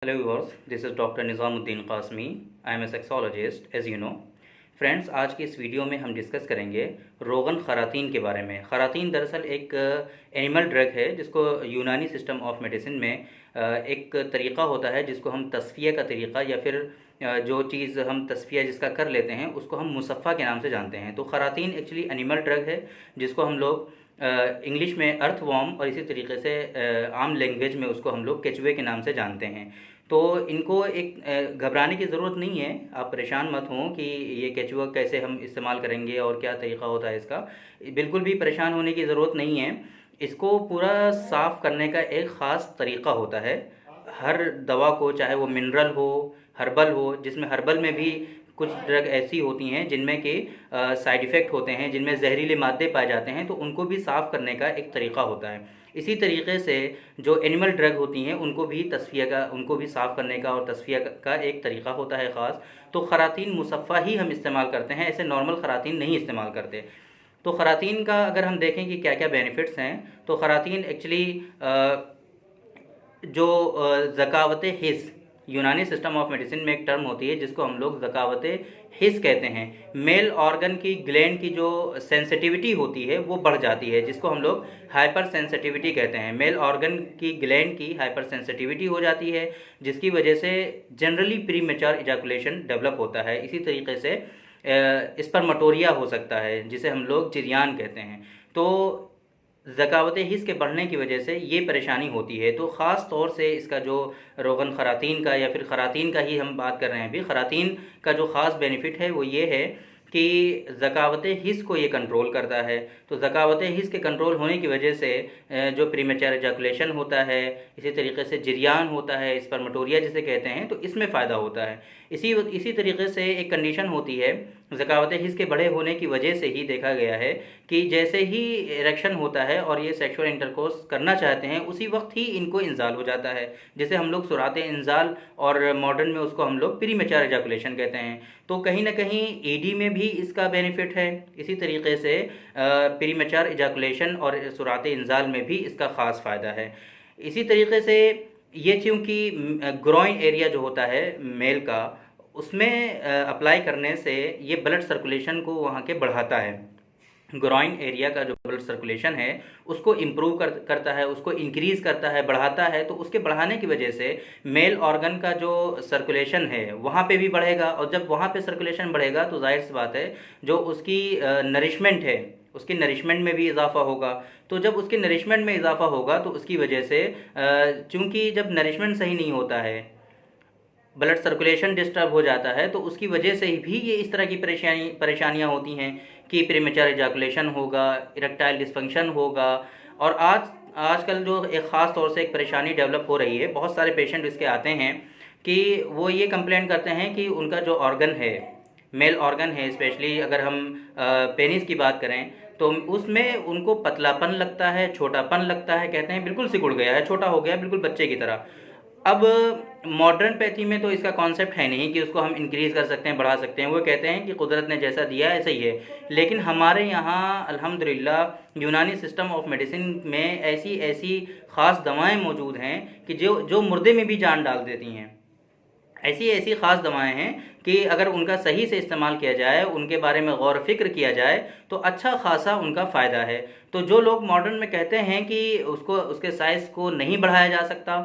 Hello viewers, this is Dr. Nizamuddin Qasmi. I am a sexologist, as you know. Friends, आज की इस video में हम discuss करेंगे रोगन खरातीन के बारे में। खरातीन दरअसल एक एनिमल ड्रग है जिसको यूनानी सिस्टम ऑफ मेडिसिन में एक तरीक़ा होता है जिसको हम तस्फिया का तरीक़ा या फिर जो चीज़ हम तस्फिया जिसका कर लेते हैं उसको हम मुसफ़ा के नाम से जानते हैं। तो खरातीन एक्चुअली एनिमल ड्रग है जिसको हम लोग इंग्लिश में अर्थवॉर्म और इसी तरीके से आम लैंग्वेज में उसको हम लोग केचुए के नाम से जानते हैं। तो इनको एक घबराने की ज़रूरत नहीं है, आप परेशान मत हों कि ये केचुआ कैसे हम इस्तेमाल करेंगे और क्या तरीक़ा होता है इसका। बिल्कुल भी परेशान होने की ज़रूरत नहीं है। इसको पूरा साफ़ करने का एक ख़ास तरीक़ा होता है। हर दवा को, चाहे वो मिनरल हो, हर्बल हो, जिसमें हर्बल में भी कुछ ड्रग ऐसी होती हैं जिनमें कि साइड इफ़ेक्ट होते हैं, जिनमें जहरीले मादे पाए जाते हैं, तो उनको भी साफ़ करने का एक तरीक़ा होता है। इसी तरीके से जो एनिमल ड्रग होती हैं उनको भी साफ़ करने का और तस्फिया का एक तरीक़ा होता है ख़ास। तो खरातीन मुसफ़ा ही हम इस्तेमाल करते हैं, ऐसे नॉर्मल खरातीन नहीं इस्तेमाल करते। तो खरातीन का अगर हम देखें कि क्या क्या बेनिफिट्स हैं, तो खरातीन एक्चुअली जो ज़कावत हिस्स, यूनानी सिस्टम ऑफ मेडिसिन में एक टर्म होती है जिसको हम लोग ज़कावत हिस्स कहते हैं। मेल ऑर्गन की ग्लैंड की जो सेंसिटिविटी होती है वो बढ़ जाती है, जिसको हम लोग हाइपर सेंसिटिविटी कहते हैं। मेल ऑर्गन की ग्लैंड की हाइपर सेंसिटिविटी हो जाती है, जिसकी वजह से जनरली प्रीमेच्योर इजैकुलेशन डेवलप होता है। इसी तरीके से स्पर्मेटोरिया हो सकता है, जिसे हम लोग चिरियान कहते हैं। तो ज़कावत हिस्स के बढ़ने की वजह से ये परेशानी होती है। तो ख़ास तौर से इसका जो रोगन खरातीन का, या फिर खरातीन का ही हम बात कर रहे हैं अभी, खरातीन का जो ख़ास बेनिफिट है वो ये है कि ज़कावत हिस्स को ये कंट्रोल करता है। तो ज़कावत हिस्स के कंट्रोल होने की वजह से जो प्रीमेच्योर इजैकुलेशन होता है, इसी तरीके से जिरियान होता है, स्पर्मेटोरिया जिसे कहते हैं, तो इसमें फ़ायदा होता है। इसी तरीके से एक कंडीशन होती है, ज़कावत हिस्स के बढ़े होने की वजह से ही देखा गया है कि जैसे ही इरेक्शन होता है और ये सेक्सुअल इंटरकोर्स करना चाहते हैं, उसी वक्त ही इनको इंजाल हो जाता है, जिसे हम लोग सुराते इंजाल, और मॉडर्न में उसको हम लोग प्रीमेच्योर इजैकुलेशन कहते हैं। तो कहीं ना कहीं ईडी में भी इसका बेनिफिट है। इसी तरीके से प्रीमेच्योर इजैकुलेशन और सुराते इंजाल में भी इसका ख़ास फ़ायदा है। इसी तरीके से ये चूँकि ग्रोइन एरिया जो होता है मेल का, उसमें अप्लाई करने से ये ब्लड सर्कुलेशन को वहाँ के बढ़ाता है। ग्रोइन एरिया का जो ब्लड सर्कुलेशन है उसको इम्प्रूव करता है, उसको इंक्रीज़ करता है, बढ़ाता है। तो उसके बढ़ाने की वजह से मेल ऑर्गन का जो सर्कुलेशन है वहाँ पे भी बढ़ेगा, और जब वहाँ पे सर्कुलेशन बढ़ेगा तो जाहिर सी बात है जो उसकी नरिशमेंट है, उसकी नरिशमेंट में भी इजाफा होगा। तो जब उसके नरिशमेंट में इजाफा होगा तो उसकी वजह से चूँकि जब नरिशमेंट सही नहीं होता है, ब्लड सर्कुलेशन डिस्टर्ब हो जाता है, तो उसकी वजह से भी ये इस तरह की परेशानियाँ होती हैं कि प्रीमेच्योर इजैकुलेशन होगा, इरेक्टाइल डिसफंक्शन होगा। और आजकल जो एक ख़ास तौर से एक परेशानी डेवलप हो रही है, बहुत सारे पेशेंट इसके आते हैं कि वो ये कंप्लेंट करते हैं कि उनका जो ऑर्गन है, मेल ऑर्गन है, स्पेशली अगर हम पेनिस की बात करें, तो उसमें उनको पतलापन लगता है, छोटापन लगता है, कहते हैं बिल्कुल सिकुड़ गया है, छोटा हो गया है, बिल्कुल बच्चे की तरह। अब मॉडर्न पैथी में तो इसका कॉन्सेप्ट है नहीं कि उसको हम इंक्रीज़ कर सकते हैं, बढ़ा सकते हैं। वो कहते हैं कि कुदरत ने जैसा दिया है ऐसा ही है। लेकिन हमारे यहाँ अल्हम्दुलिल्लाह यूनानी सिस्टम ऑफ मेडिसिन में ऐसी ऐसी ख़ास दवाएं मौजूद हैं कि जो मुर्दे में भी जान डाल देती हैं। ऐसी ऐसी ख़ास दवाएं हैं कि अगर उनका सही से इस्तेमाल किया जाए, उनके बारे में गौर फ़िक्र किया जाए, तो अच्छा ख़ासा उनका फ़ायदा है। तो जो लोग मॉडर्न में कहते हैं कि उसके साइज़ को नहीं बढ़ाया जा सकता,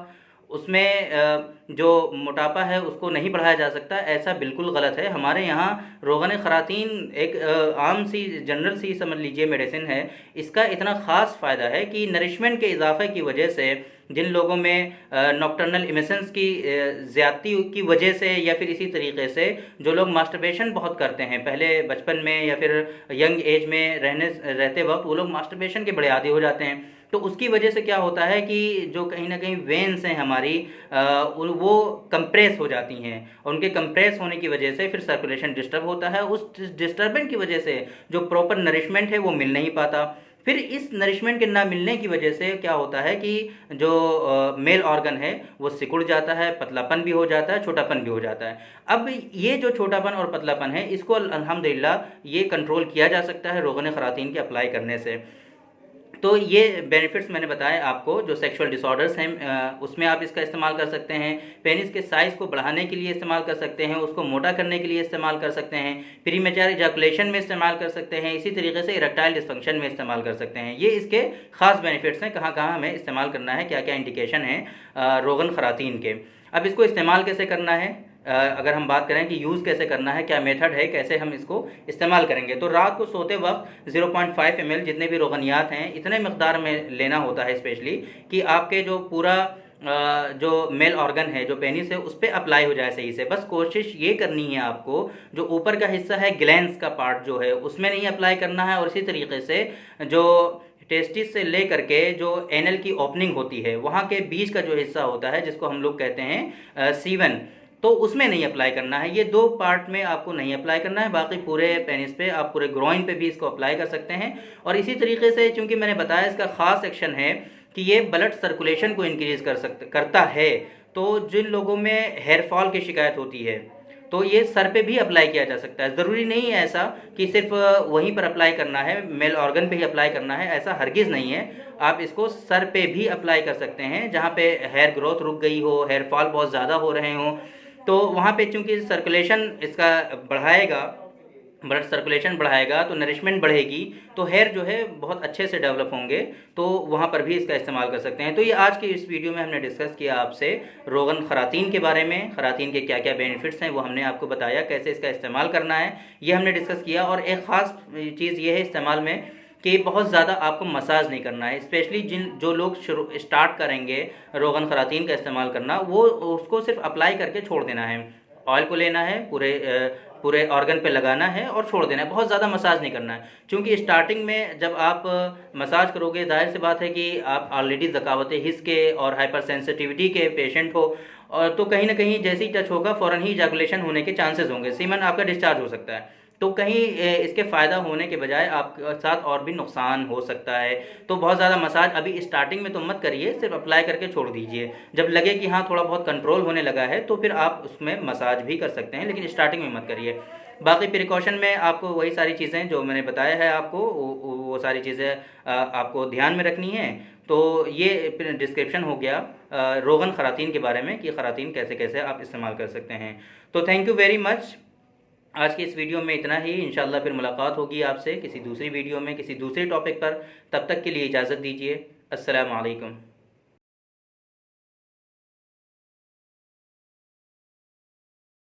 उसमें जो मोटापा है उसको नहीं बढ़ाया जा सकता, ऐसा बिल्कुल गलत है। हमारे यहाँ रोगन खरातीन एक आम सी, जनरल सी समझ लीजिए मेडिसिन है। इसका इतना ख़ास फ़ायदा है कि नरिशमेंट के इजाफे की वजह से, जिन लोगों में नॉक्टर्नल इमिशंस की ज़्यादती की वजह से, या फिर इसी तरीके से जो लोग मास्टरबेशन बहुत करते हैं पहले बचपन में या फिर यंग एज में रहते वक्त, वो लोग मास्टरबेशन के बड़े आदी हो जाते हैं। तो उसकी वजह से क्या होता है कि जो कहीं ना कहीं वेन्स हैं हमारी, वो कंप्रेस हो जाती हैं, और उनके कंप्रेस होने की वजह से फिर सर्कुलेशन डिस्टर्ब होता है। उस डिस्टर्बेंस की वजह से जो प्रॉपर नरिशमेंट है वो मिल नहीं पाता। फिर इस नरिशमेंट के ना मिलने की वजह से क्या होता है कि जो मेल ऑर्गन है वो सिकुड़ जाता है, पतलापन भी हो जाता है, छोटापन भी हो जाता है। अब ये जो छोटापन और पतलापन है, इसको अल्हम्दुलिल्लाह ये कंट्रोल किया जा सकता है रोगन खरातीन के अप्लाई करने से। तो ये बेनिफिट्स मैंने बताए आपको। जो सेक्सुअल डिसऑर्डर्स हैं उसमें आप इसका इस्तेमाल कर सकते हैं, पेनिस के साइज़ को बढ़ाने के लिए इस्तेमाल कर सकते हैं, उसको मोटा करने के लिए इस्तेमाल कर सकते हैं, प्रीमेच्योर इजैकुलेशन में इस्तेमाल कर सकते हैं, इसी तरीके से इरेक्टाइल डिस्फंक्शन में इस्तेमाल कर सकते हैं। ये इसके ख़ास बेनिफिट्स हैं, कहाँ कहाँ हमें इस्तेमाल करना है, क्या क्या इंडिकेशन है रोगन ख़रातीन के। अब इसको इस्तेमाल कैसे करना है, अगर हम बात करें कि यूज़ कैसे करना है, क्या मेथड है, कैसे हम इसको इस्तेमाल करेंगे, तो रात को सोते वक्त 0.5 ml जितने भी रोगनियात हैं इतने मकदार में लेना होता है, स्पेशली कि आपके जो पूरा जो मेल ऑर्गन है, जो पेनिस है, उस पर अप्लाई हो जाए सही से। बस कोशिश ये करनी है आपको, जो ऊपर का हिस्सा है ग्लैंड्स का पार्ट जो है उसमें नहीं अप्लाई करना है, और इसी तरीके से जो टेस्टिस से ले करके जो एनल की ओपनिंग होती है वहाँ के बीच का जो हिस्सा होता है जिसको हम लोग कहते हैं सीवन, तो उसमें नहीं अप्लाई करना है। ये दो पार्ट में आपको नहीं अप्लाई करना है, बाकी पूरे पेनिस पे, आप पूरे ग्रोइन पे भी इसको अप्लाई कर सकते हैं। और इसी तरीके से चूंकि मैंने बताया इसका ख़ास एक्शन है कि ये ब्लड सर्कुलेशन को इंक्रीज करता है, तो जिन लोगों में हेयर फॉल की शिकायत होती है तो ये सर पे भी अप्लाई किया जा सकता है। ज़रूरी नहीं है ऐसा कि सिर्फ वहीं पर अप्लाई करना है, मेल ऑर्गन पे ही अप्लाई करना है, ऐसा हरगिज़ नहीं है। आप इसको सर पे भी अप्लाई कर सकते हैं, जहाँ पे हेयर ग्रोथ रुक गई हो, हेयर फॉल बहुत ज़्यादा हो रहे हों, तो वहाँ पे चूँकि सर्कुलेशन इसका बढ़ाएगा, ब्लड सर्कुलेशन बढ़ाएगा तो नरिशमेंट बढ़ेगी, तो हेयर जो है बहुत अच्छे से डेवलप होंगे, तो वहाँ पर भी इसका इस्तेमाल कर सकते हैं। तो ये आज की इस वीडियो में हमने डिस्कस किया आपसे रोगन ख़रातीन के बारे में, ख़रातीन के क्या क्या बेनिफिट्स हैं वो हमने आपको बताया, कैसे इसका इस्तेमाल करना है ये हमने डिस्कस किया। और एक ख़ास चीज़ ये है इस्तेमाल में कि बहुत ज़्यादा आपको मसाज नहीं करना है, स्पेशली जो लोग स्टार्ट करेंगे रोगन ख़रातीन का इस्तेमाल करना, वो उसको सिर्फ अप्लाई करके छोड़ देना है। ऑयल को लेना है, पूरे ऑर्गन पे लगाना है और छोड़ देना है, बहुत ज़्यादा मसाज नहीं करना है। क्योंकि स्टार्टिंग में जब आप मसाज करोगे, जाहिर सी बात है कि आप ऑलरेडी ज़कावत हिस्स के और हाइपर सेंसिटिविटी के पेशेंट हो, और तो कहीं ना कहीं जैसे ही टच होगा फ़ौरन ही इजैकुलेशन होने के चांसेस होंगे, सीमन आपका डिस्चार्ज हो सकता है। तो कहीं इसके फ़ायदा होने के बजाय आपके साथ और भी नुकसान हो सकता है। तो बहुत ज़्यादा मसाज अभी स्टार्टिंग में तो मत करिए, सिर्फ अप्लाई करके छोड़ दीजिए। जब लगे कि हाँ थोड़ा बहुत कंट्रोल होने लगा है तो फिर आप उसमें मसाज भी कर सकते हैं, लेकिन स्टार्टिंग में मत करिए। बाकी प्रिकॉशन में आपको वही सारी चीज़ें जो मैंने बताया है आपको, वो सारी चीज़ें आपको ध्यान में रखनी है। तो ये डिस्क्रिप्शन हो गया रोगन ख़रातीन के बारे में कि ख़रातीन कैसे कैसे आप इस्तेमाल कर सकते हैं। तो थैंक यू वेरी मच। आज की इस वीडियो में इतना ही, इंशाल्लाह फिर मुलाकात होगी आपसे किसी दूसरी वीडियो में किसी दूसरे टॉपिक पर। तब तक के लिए इजाज़त दीजिए। अस्सलाम वालेकुम।